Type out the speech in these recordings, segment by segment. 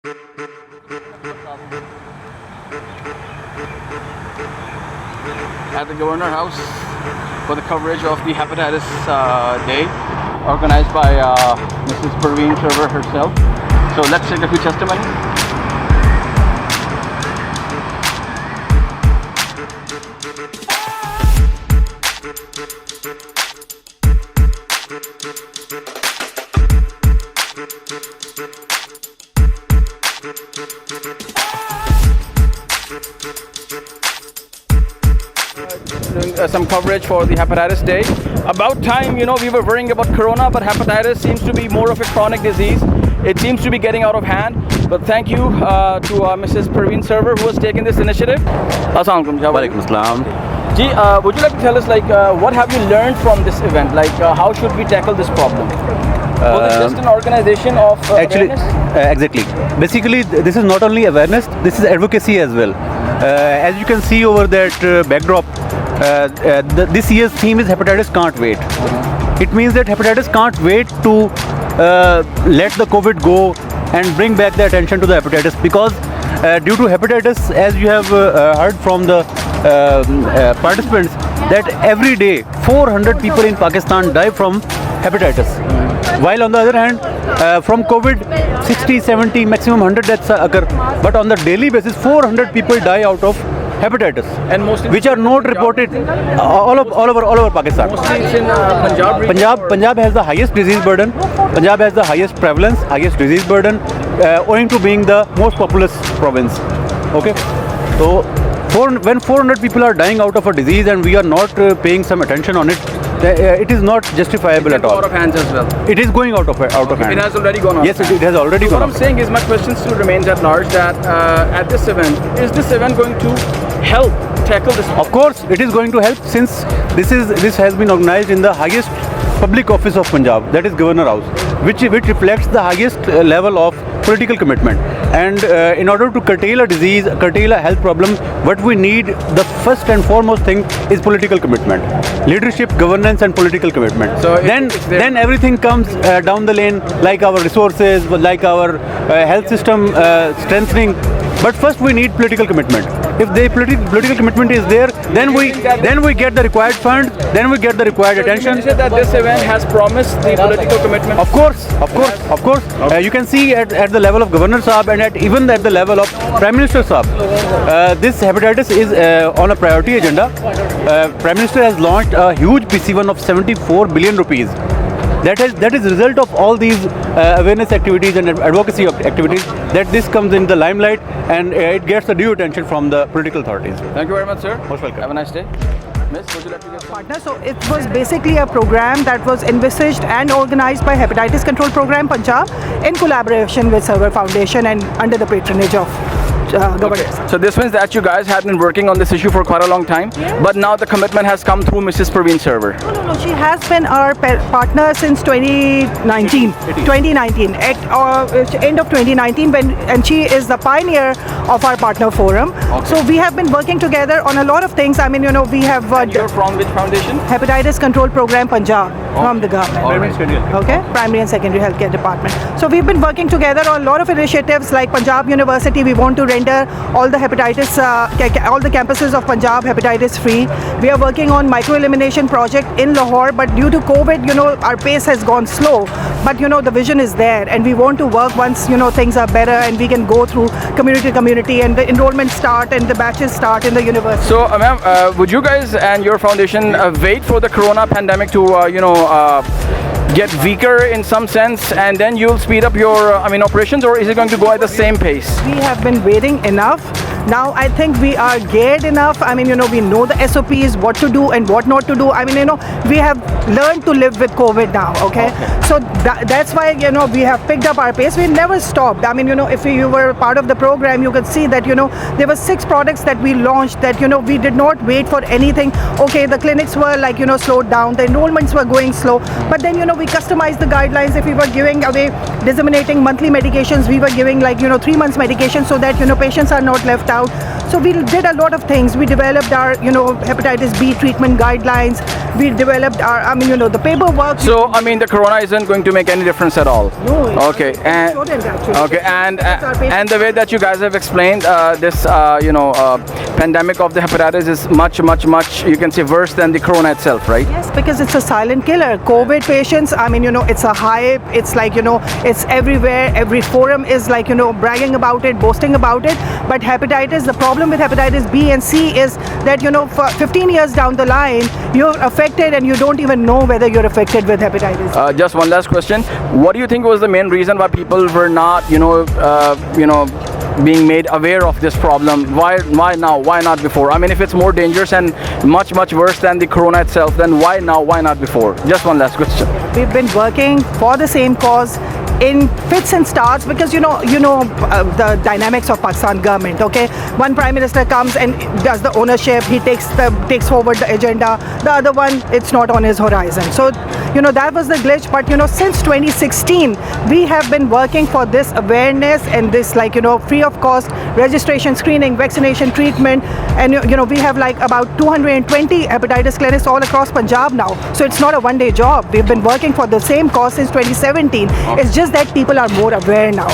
At the Governor House for the coverage of the Hepatitis Day organized by Mrs. Parveen Sarwar herself. So let's take a few testimonies. Doing some coverage for the Hepatitis Day. About time, we were worrying about Corona, but hepatitis seems to be more of a chronic disease. It seems to be getting out of hand. But thank you to Mrs. Parveen Sarwar who has taken this initiative. Assalamualaikum. Walaikum assalam. Ji, would you like to tell us what have you learned from this event? How should we tackle this problem? Was it just an organization of awareness? Exactly. Basically, this is not only awareness, this is advocacy as well. As you can see over that backdrop, this year's theme is Hepatitis Can't Wait. It means that hepatitis can't wait to let the COVID go and bring back the attention to the hepatitis, because due to hepatitis, as you have heard from the participants, that every day 400 people in Pakistan die from hepatitis. While on the other hand, from COVID, 60, 70, maximum 100 deaths occur. But on the daily basis, 400 people die out of hepatitis, and mostly which are not reported all over Pakistan. Mostly it's in Punjab region. Punjab has the highest disease burden. Punjab has the highest prevalence, highest disease burden, owing to being the most populous province. Okay, so when 400 people are dying out of a disease and we are not paying some attention on it, it is not justifiable at all. Out of hands as well. It is going out of hand. It has already gone out. Yes, it has already gone. What I'm saying is, my question still remains at large. That at this event, is this event going to help tackle this problem? Of course, it is going to help, since this has been organized in the highest public office of Punjab, that is Governor House, which reflects the highest level of political commitment. And in order to curtail a disease, curtail a health problem, what we need, the first and foremost thing, is political commitment, leadership, governance, and political commitment. So then everything comes down the lane, like our resources, like our health system strengthening. But first we need political commitment. If the political commitment is there, then we get the required funds, then we get the required attention. You said that this event has promised the political commitment. Of course. Okay. You can see at the level of Governor Saab and even at the level of Prime Minister Saab, this hepatitis is on a priority agenda. Prime Minister has launched a huge PC1 of 74 billion rupees. That is the result of all these awareness activities and advocacy activities, that this comes in the limelight and it gets the due attention from the political authorities. Thank you very much, sir. Most welcome. Have a nice day. Miss, would you like to get partner? So it was basically a program that was envisaged and organized by Hepatitis Control Program Punjab in collaboration with Sarwar Foundation and under the patronage of government. Okay. So this means that you guys have been working on this issue for quite a long time, but now the commitment has come through Mrs. Parveen Sarwar. No. She has been our partner since 2019. 2019 at end of 2019, and she is the pioneer of our partner forum. Okay. So we have been working together on a lot of things. I mean, we have. You're from which foundation? Hepatitis Control Program Punjab from the government. Okay, primary and secondary healthcare department. So we've been working together on a lot of initiatives like Punjab University. We want to render all the hepatitis, all the campuses of Punjab hepatitis free. We are working on micro elimination project in Lahore, but due to COVID, our pace has gone slow. But the vision is there, and we want to work once things are better and we can go through community to community and the enrollment start and the batches start in the university. So, ma'am, would you guys and your foundation wait for the Corona pandemic to get weaker in some sense, and then you'll speed up your operations, or is it going to go at the same pace? We have been waiting enough. Now I think we are geared enough. We know the SOPs, what to do and what not to do. We have learned to live with COVID now, okay? So that's why, we have picked up our pace. We never stopped. If you were part of the program, you could see that, there were 6 products that we launched that, we did not wait for anything. Okay, the clinics were slowed down, the enrollments were going slow, but then, we customized the guidelines. If we were giving away, disseminating monthly medications, we were giving 3 months medication so that, patients are not left out. So we did a lot of things. We developed our, hepatitis B treatment guidelines. We developed our, the paperwork. So, I mean, the corona isn't going to make any difference at all? No, it's Okay, and shouldn't actually. okay, and the way that you guys have explained this, pandemic of the hepatitis is much, you can say, worse than the corona itself, right? Yes, because it's a silent killer. COVID patients, it's a hype. It's like, it's everywhere. Every forum is like, bragging about it, boasting about it. But hepatitis, the problem with hepatitis B and C is that, for 15 years down the line, you're affected and you don't even know whether you're affected with hepatitis. Just one last question. What do you think was the main reason why people were not, being made aware of this problem? Why now? Why not before? I mean, if it's more dangerous and much worse than the corona itself, then why now? Why not before? Just one last question. We've been working for the same cause in fits and starts because the dynamics of Pakistan government. Okay, one prime minister comes and does the ownership. He takes forward the agenda. The other one, it's not on his horizon. So that was the glitch. But since 2016, we have been working for this awareness and this free of cost registration, screening, vaccination, treatment, and we have like about 220 hepatitis clinics all across Punjab now. So it's not a one-day job. We've been working for the same cause since 2017. It's just that people are more aware now.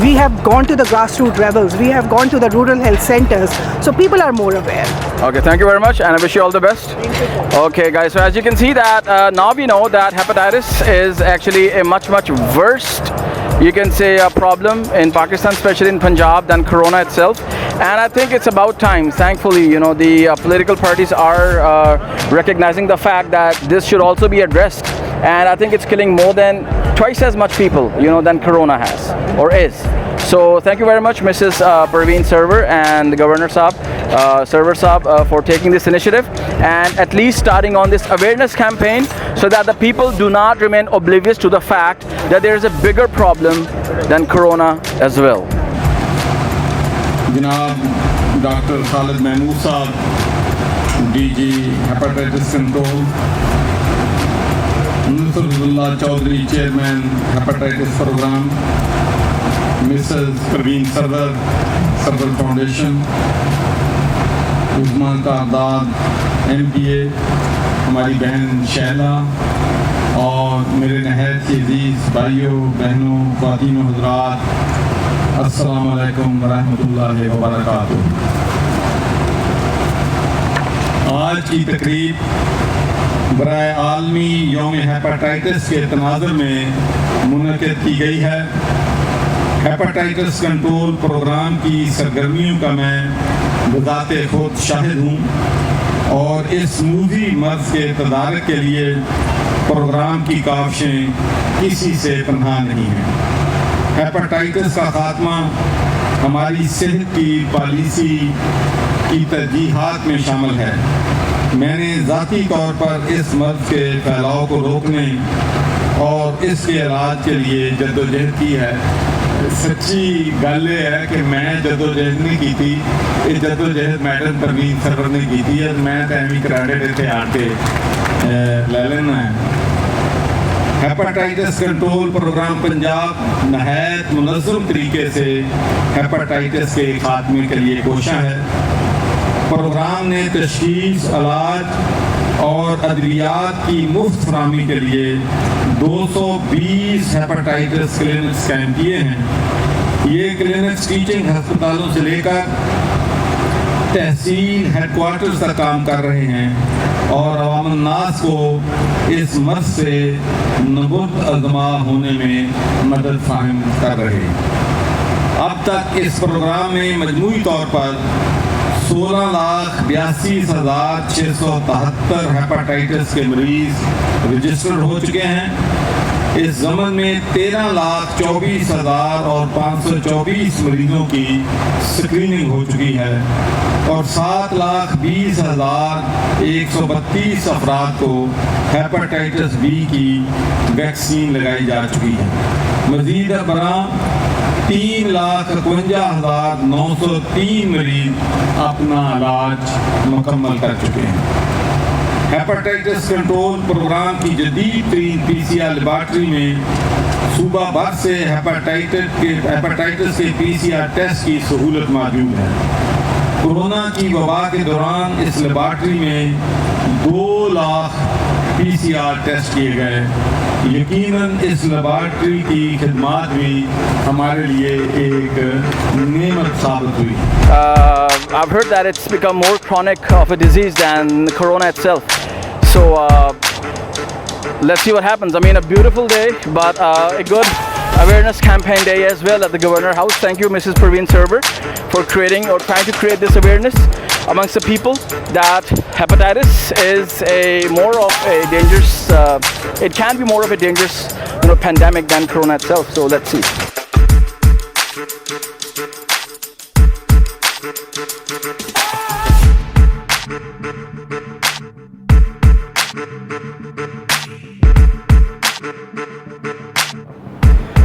We have gone to the grassroots levels. We have gone to the rural health centers. So people are more aware. Okay, thank you very much, and I wish you all the best. Thank you. Okay, guys, so as you can see that now we know that hepatitis is actually a much worse, you can say, a problem in Pakistan, especially in Punjab, than corona itself. And I think it's about time, thankfully, the political parties are recognizing the fact that this should also be addressed. And I think it's killing more than twice as much people, than corona has or is. So thank you very much, Mrs. Parveen Sarwar and the Governor Sarwar Saab, for taking this initiative and at least starting on this awareness campaign so that the people do not remain oblivious to the fact that there is a bigger problem than corona as well. Janab Dr. Khalid Mahmood Saab, DG Hepatitis Control, Nusratullah Chaudhary, Chairman Hepatitis Program, Mrs. Parveen Sarwar, Sarwar Foundation, Uzma Kardad, MPA, ہماری بہن شہلا اور میرے نہایت کے عزیز بھائیوں بہنوں خواتین و حضرات، السلام علیکم ورحمۃ اللہ وبرکاتہ۔ آج کی تقریب برائے عالمی یوم ہیپاٹائٹس کے تناظر میں منعقد کی گئی ہے۔ ہیپاٹائٹس کنٹرول پروگرام کی سرگرمیوں کا میں بذات خود شاہد ہوں اور اس موذی مرض کے تدارک کے لیے پروگرام کی کاوشیں کسی سے پنہا نہیں ہیں۔ ہیپاٹائٹس کا خاتمہ ہماری صحت کی پالیسی کی ترجیحات میں شامل ہے۔ میں نے ذاتی طور پر اس مرض کے پھیلاؤ کو روکنے اور اس کے علاج کے لیے جدوجہد کی ہے۔ سچی گل یہ ہے کہ میں جدوجہد نہیں کی تھی، یہ جدوجہد میڈم پروین سرور نے کی تھی، میں تو ایویں کریڈٹ اتنے آ کے لے لینا ہے۔ ہیپاٹائٹس کنٹرول پروگرام پنجاب نہایت منظم طریقے سے ہیپاٹائٹس کے خاتمے کے لیے کوشاں ہے۔ پروگرام نے تشخیص، علاج اور ادویات کی مفت فراہمی کے لیے 220 ہیپاٹائٹس کلینکس قائم کیے ہیں۔ یہ کلینکس ٹیچنگ ہسپتالوں سے لے کر تحصیل ہیڈ کوارٹرز تک کام کر رہے ہیں اور عوام الناس کو اس مرض سے نبرد ازما ہونے میں مدد فراہم کر رہے ہیں۔ اب تک اس پروگرام میں مجموعی طور پر 16,82,673 ہیپاٹائٹس کے مریض رجسٹر ہو چکے ہیں۔ اس ضمن میں 13,24,524 مریضوں کی سکریننگ ہو چکی ہے اور 7,20,132 افراد کو ہیپاٹائٹس بی کی ویکسین لگائی جا چکی ہے۔ مزید برآں 3,51,903 مریض اپنا علاج مکمل کر چکے ہیں۔ ہیپاٹائٹس کنٹرول پروگرام کی جدید ترین PCR لیبارٹری میں صوبہ بھر سے ہیپاٹائٹس کے PCR ٹیسٹ کی سہولت موجود ہے۔ कोरोना की वबा के दौरान इस लेबॉर्ट्री में 2 लाख PCR टेस्ट किए गए। यकीनन इस लेबॉर्ट्री की खिदमत भी हमारे लिए एक नेमत साबित हुई। I've heard that it's become more chronic of a disease than corona itself. So let's see what happens. I mean, a beautiful day, but a good awareness campaign day as well at the Governor House. Thank you, Mrs. Parveen Sarwar, for creating or trying to create this awareness amongst the people that hepatitis is more of a dangerous, it can be more of a dangerous, pandemic than corona itself. So let's see.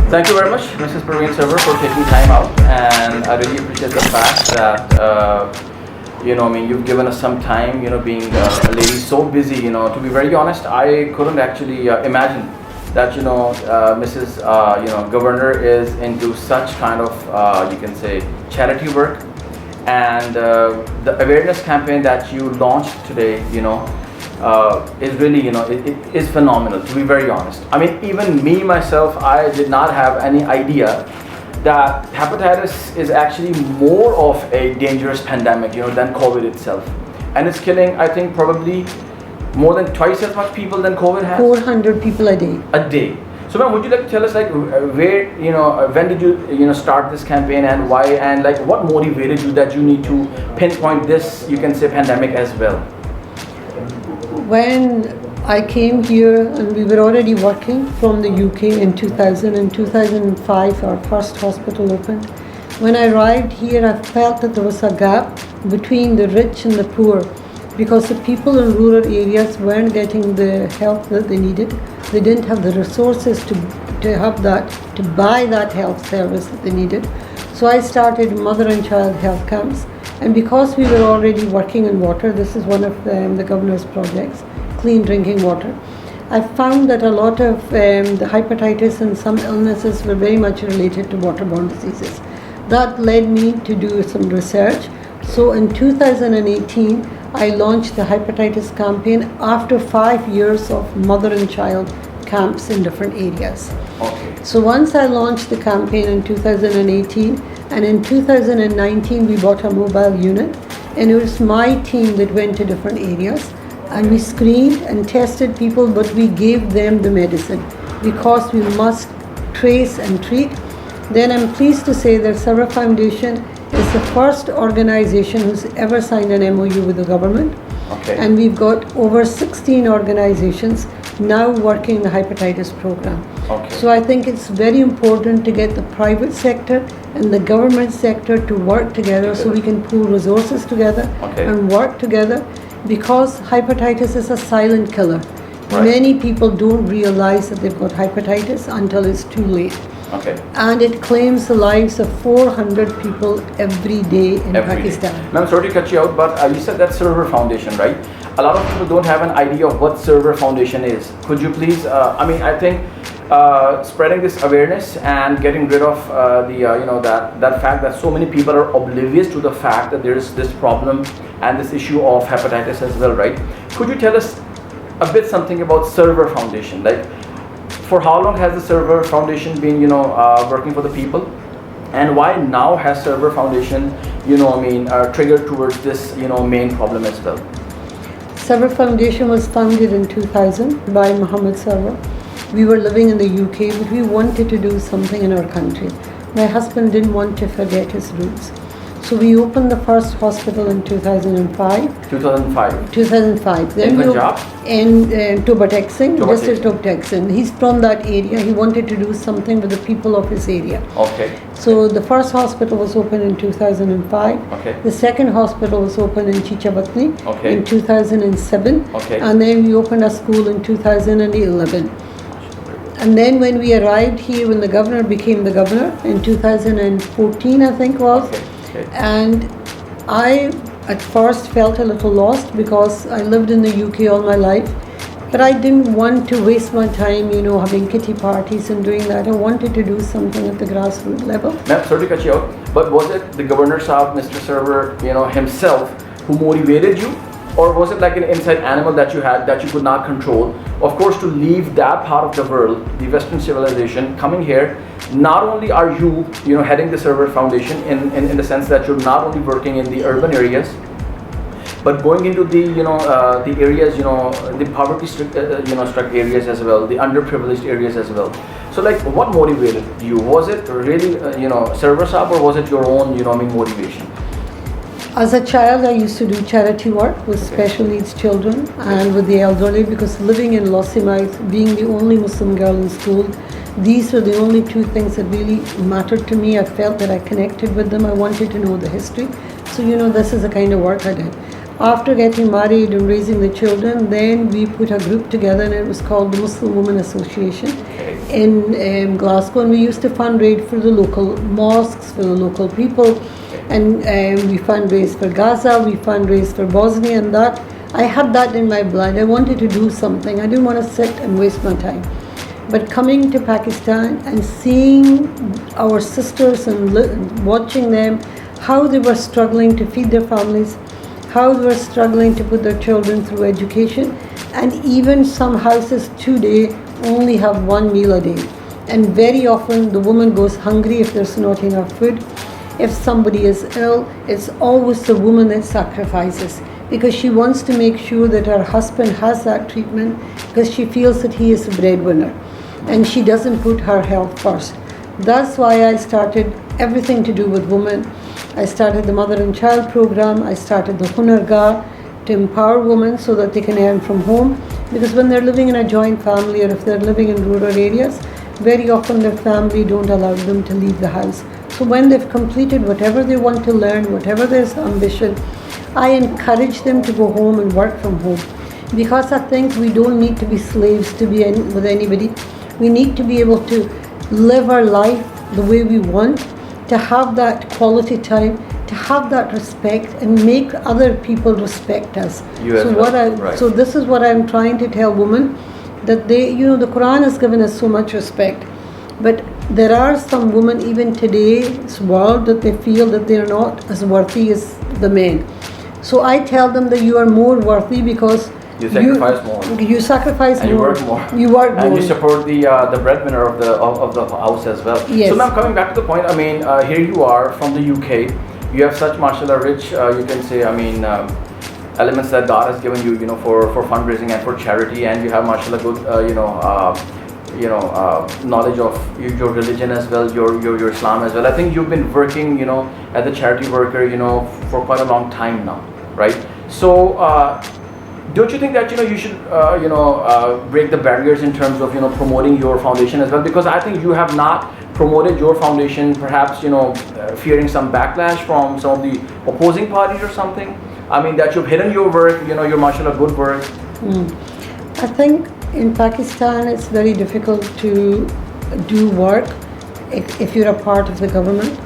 Thank you very much, Mrs. Parveen Sarwar, for taking time out, and I really appreciate the fact that you've given us some time. Being a lady so busy. To be very honest, I couldn't actually imagine that Mrs. Governor is into such kind of you can say charity work, and the awareness campaign that you launched today. Is really, it is phenomenal, to be very honest. I mean, even me myself, I did not have any idea that hepatitis is actually more of a dangerous pandemic, than COVID itself. And it's killing, I think, probably more than twice as much people than COVID has. 400 people a day. A day. So ma'am, would you like to tell us where, when did you, start this campaign and why, and what motivated you that you need to pinpoint this, you can say, pandemic as well? When I came here, and we were already working from the UK in 2000. In 2005, our first hospital opened. When I arrived here, I felt that there was a gap between the rich and the poor, because the people in rural areas weren't getting the help that they needed. They didn't have the resources to have that, to buy that health service that they needed. So I started mother and child health camps. And because we were already working in water, this is one of the governor's projects, clean drinking water, I found that a lot of the hepatitis and some illnesses were very much related to waterborne diseases. That led me to do some research. So in 2018, I launched the Hepatitis Campaign after 5 years of mother and child camps in different areas. Okay. So once I launched the campaign in 2018, and in 2019 we bought a mobile unit, and it was my team that went to different areas, and we screened and tested people, but we gave them the medicine because we must trace and treat. Then I'm pleased to say that Sarwar Foundation is the first organization who's ever signed an MOU with the government. Okay. And we've got over 16 organizations now working the hepatitis program. Okay. So I think it's very important to get the private sector and the government sector to work together so we can pool resources together and work together, because hepatitis is a silent killer. Right. Many people don't realize that they've got hepatitis until it's too late. Okay. And it claims the lives of 400 people every day in Pakistan. Ma'am, sorry to cut you out, but you said that Sarwar Foundation, right? A lot of people don't have an idea of what Sarwar Foundation is. Could you please, I think spreading this awareness and getting rid of that fact that so many people are oblivious to the fact that there is this problem and this issue of hepatitis as well, right? Could you tell us a bit something about Sarwar Foundation? Like, for how long has the Sarwar Foundation been, working for the people, and why now has Sarwar Foundation, triggered towards this, main problem as well? Sarwar Foundation was founded in 2000 by Muhammad Sarwar. We were living in the UK, but we wanted to do something in our country. My husband didn't want to forget his roots. So we opened the first hospital in 2005. 2005. 2005. Then In Punjab? In Tubatex, Tubatex. district of Texan. He's from that area. He wanted to do something with the people of his area. Okay. So the first hospital was opened in 2005. Okay. The second hospital was opened in Chichabatni Okay. in 2007. Okay. And then we opened a school in 2011. And then when we arrived here, when the governor became the governor in 2014, I think was. Okay. And I at first felt a little lost because I lived in the UK all my life, But I didn't want to waste my time, having kitty parties and doing that. I wanted to do something at the grassroots level. Ma'am, sorry to cut you out, but was it the Governor Saab, Mr. Sarwar, himself who motivated you? Or was it like an inside animal that you had that you could not control? Of course, to leave that part of the world, the Western civilization, coming here, not only are you, heading the Sarwar Foundation in the sense that you're not only working in the urban areas, but going into the the areas, the poverty struck areas as well, the underprivileged areas as well. So like, what motivated you? Was it really Sarwar Saab, or was it your own motivation? As a child, I used to do charity work with special needs children and with the elderly, because living in Lossiemouth, being the only Muslim girl in school, these were the only two things that really mattered to me. I felt that I connected with them. I wanted to know the history. So, this is the kind of work I did. After getting married and raising the children, then we put a group together, and it was called the Muslim Women Association in Glasgow, and we used to fundraise for the local mosques, for the local people, and we fundraised for Gaza, we fundraised for Bosnia, and that I had that in my blood. I wanted to do something. I didn't want to sit and waste my time. But coming to Pakistan and seeing our sisters and watching them, how they were struggling to feed their families, how they were struggling to put their children through education, and even some houses today only have one meal a day. And very often the woman goes hungry if there's not enough food. If somebody is ill, it's always the woman that sacrifices, because she wants to make sure that her husband has that treatment, because she feels that he is the breadwinner, and she doesn't put her health first. That's why I started everything to do with women. I started the Mother and Child program. I started the Hunarga to empower women so that they can earn from home, because when they're living in a joint family, or if they're living in rural areas, very often their family don't allow them to leave the house. So when they've completed whatever they want to learn, whatever their ambition, I encourage them to go home and work from home, because I think we don't need to be slaves to be with anybody. We need to be able to live our life the way we want, to have that quality time, to have that respect, and make other people respect us. So this is what I'm trying to tell women, that they, the Quran has given us so much respect, but there are some women even today's world that they feel that they are not as worthy as the men. So I tell them that you are more worthy because you sacrifice more. You sacrifice and more. You work more. You work more. And you support the breadwinner of the house as well. Yes. So now coming back to the point, here you are from the UK. You have such mashallah rich, you can say, elements that God has given you, for fundraising and for charity, and you have mashallah good, knowledge of your religion as well, your Islam as well. I think you've been working, as a charity worker, for quite a long time now, right? So don't you think that you should break the barriers in terms of promoting your foundation as well? Because I think you have not promoted your foundation, perhaps fearing some backlash from some of the opposing parties or something. That you've hidden your work, your mashallah good work. I think in Pakistan it's very difficult to do work if you're a part of the government.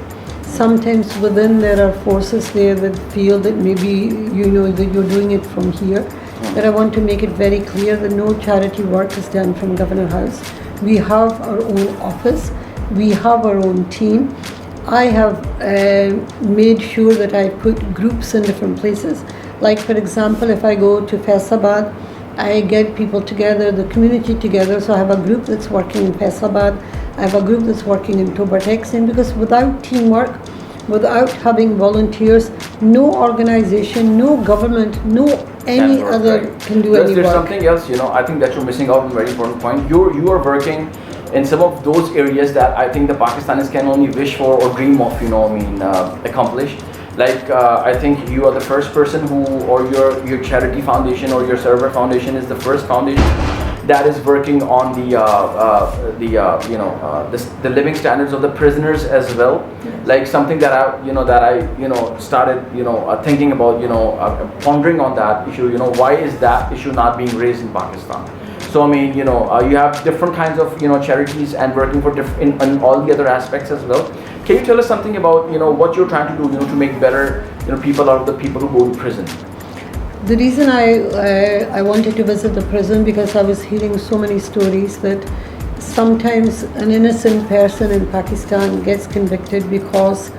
Sometimes within there are forces there that feel that maybe that you're doing it from here. But I want to make it very clear that no charity work is done from Governor House. We have our own office, we have our own team. I have made sure that I put groups in different places. Like for example, if I go to Faisalabad, I get people together, the community together. So I have a group that's working in Faisalabad, I have a group that's working in Tobartex, because without teamwork, without having volunteers, no organization, no government, no any other can do any work. There's something else, I think that you're missing out on a very important point. You are working in some of those areas that I think the Pakistanis can only wish for or dream of, accomplish. Like I think you are the first person or your charity foundation or your Sarwar Foundation is the first foundation that is working on the living standards of the prisoners as well. Yes. Like something that I started thinking about pondering on that issue. Why is that issue not being raised in Pakistan? So you have different kinds of charities and working for in all the other aspects as well. Can you tell us something about what you're trying to do to make better people out of the people who go to prison? The reason I wanted to visit the prison because I was hearing so many stories that sometimes an innocent person in Pakistan gets convicted because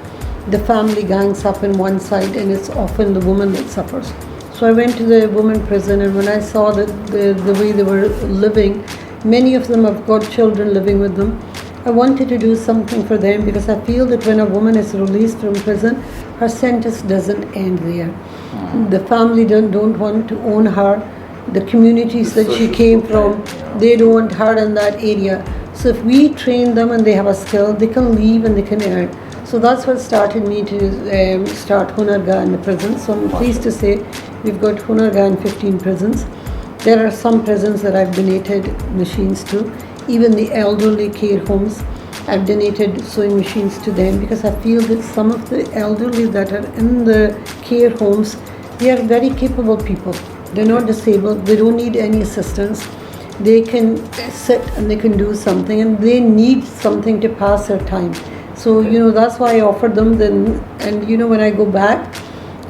the family gangs up in one side and it's often the woman that suffers. So I went to the women prison, and when I saw that the way they were living, many of them have got children living with them. I wanted to do something for them because I feel that when a woman is released from prison, her sentence doesn't end there. The family don't want to own her. The communities that she came from, they don't want her in that area. So if we train them and they have a skill, they can leave and they can earn. So that's what started me to start Hunarga in the prison. So I'm pleased to say we've got Hunarga in 15 prisons. There are some prisons that I've donated machines to. Even the elderly care homes, I've donated sewing machines to them because I feel that some of the elderly that are in the care homes, they are very capable people. They're not disabled, they don't need any assistance. They can sit and they can do something, and they need something to pass their time. So, that's why I offered them then. And, when I go back,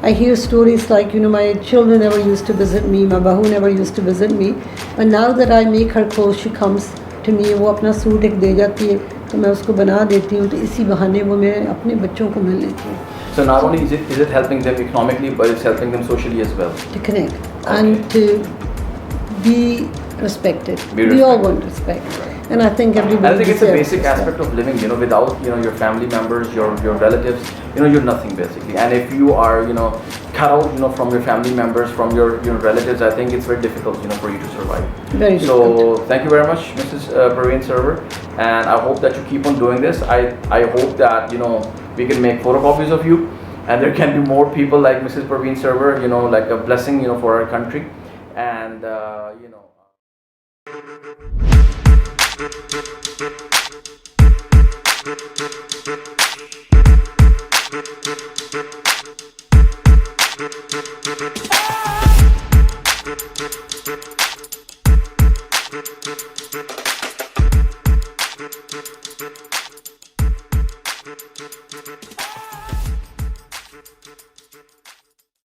I hear stories like, my children never used to visit me, my bahu never used to visit me. But now that I make her clothes, she comes to me, वो अपना suit एक दे जाती है तो मैं उसको बना देती हूँ, तो इसी बहाने वो मैं अपने बच्चों को मिल लेती हूँ. So not only is it helping them economically, but it's helping them socially as well. To connect and to be respected. We all want respect. And I think everybody. I think it's a basic aspect of living. Without your family members, your relatives, you're nothing basically. And if you are cut out from your family members, from your relatives, I think it's very difficult for you to survive. Very difficult. So thank you very much, Mrs. Parveen Sarwar, and I hope that you keep on doing this. I hope that we can make photocopies of you, and there can be more people like Mrs. Parveen Sarwar, like a blessing for our country, and